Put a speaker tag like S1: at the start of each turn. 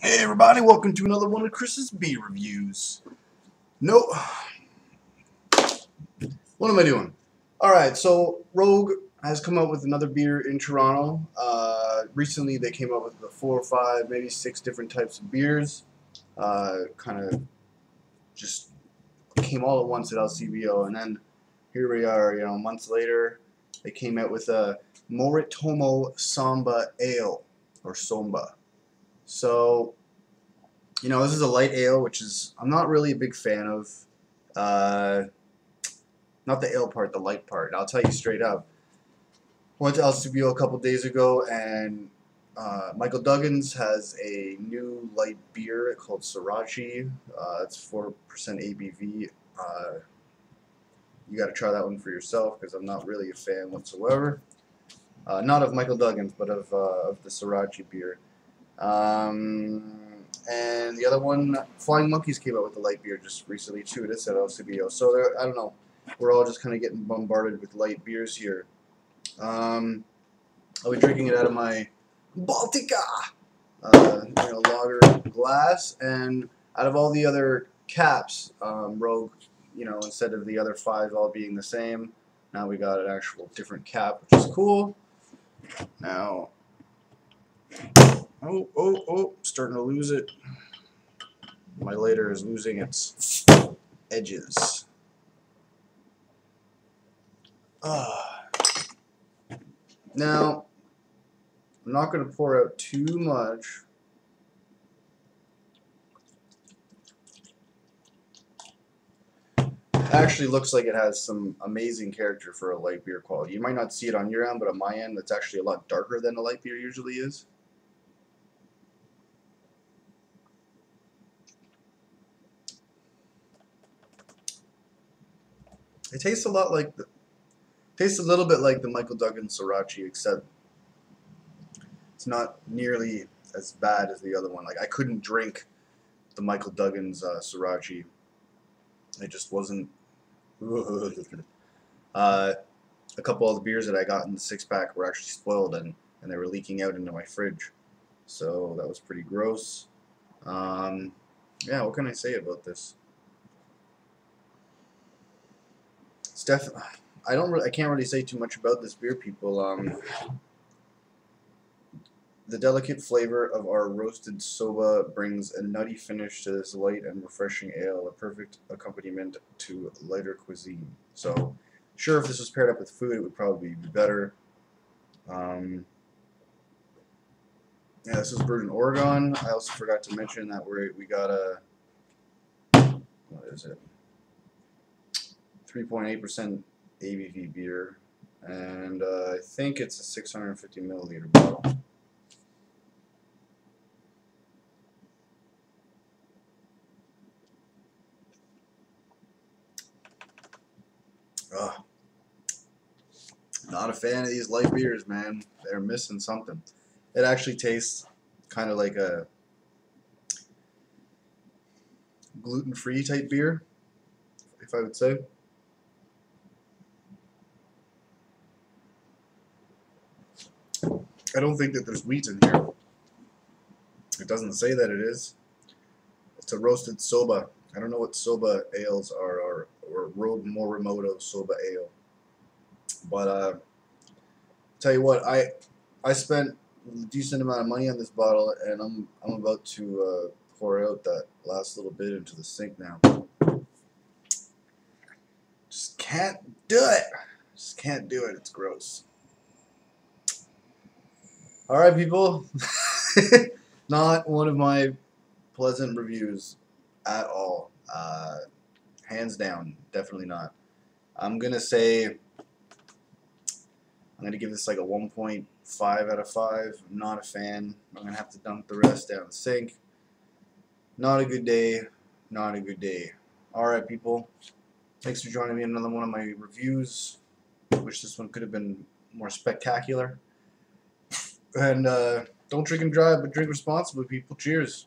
S1: Hey everybody, welcome to another one of Chris's beer reviews. No, what am I doing? Alright, so Rogue has come out with another beer in Toronto. Recently they came out with the 4 or 5, maybe 6 different types of beers. Kind of just came all at once at LCBO, and then here we are, months later, they came out with a Morimoto Soba Ale, or Somba. So, this is a light ale, which is I'm not really a big fan of. Not the ale part, the light part. I'll tell you straight up. Went to LCBO a couple days ago, and Michael Duggan's has a new light beer called Sriracha. It's 4% ABV. You got to try that one for yourself because I'm not really a fan whatsoever. Not of Michael Duggan's, but of the Sriracha beer. And the other one, Flying Monkeys came out with the light beer just recently too. It is at LCBO. So I don't know. We're all just kind of getting bombarded with light beers here. I'll be drinking it out of my Baltica, lager glass, and out of all the other caps, Rogue, instead of the other 5 all being the same, now we got an actual different cap, which is cool. Now, starting to lose it. My lighter is losing its edges. Now, I'm not going to pour out too much. Actually looks like it has some amazing character for a light beer quality. You might not see it on your end, but on my end, it's actually a lot darker than a light beer usually is. It tastes a lot like tastes a little bit like the Michael Duggan Sriracha, except it's not nearly as bad as the other one. Like, I couldn't drink the Michael Duggan's Sriracha. It just wasn't. A couple of the beers that I got in the 6-pack were actually spoiled, and they were leaking out into my fridge. So that was pretty gross. Yeah, what can I say about this? It's definitely. I can't really say too much about this beer, people. The delicate flavor of our roasted soba brings a nutty finish to this light and refreshing ale, a perfect accompaniment to lighter cuisine. So, sure, if this was paired up with food, it would probably be better. Yeah, this was brewed in Oregon. I also forgot to mention that we got a, what is it? 3.8% ABV beer, and I think it's a 650 milliliter bottle. Ugh. Not a fan of these light beers, man. They're missing something. It actually tastes kind of like a gluten-free type beer, if I would say. I don't think that there's wheat in here. It doesn't say that it is. It's a roasted soba. I don't know what soba ales are, or Rogue Morimoto Soba Ale. But tell you what, I spent a decent amount of money on this bottle, and I'm about to pour out that last little bit into the sink now. Just can't do it. Just can't do it. It's gross. All right, people. Not one of my pleasant reviews at all. Hands down, definitely not. I'm gonna give this like a 1.5 out of 5. I'm not a fan. I'm gonna have to dump the rest down the sink. Not a good day. Not a good day. All right, people. Thanks for joining me in another one of my reviews. I wish this one could have been more spectacular. And don't drink and drive, but drink responsibly, people. Cheers.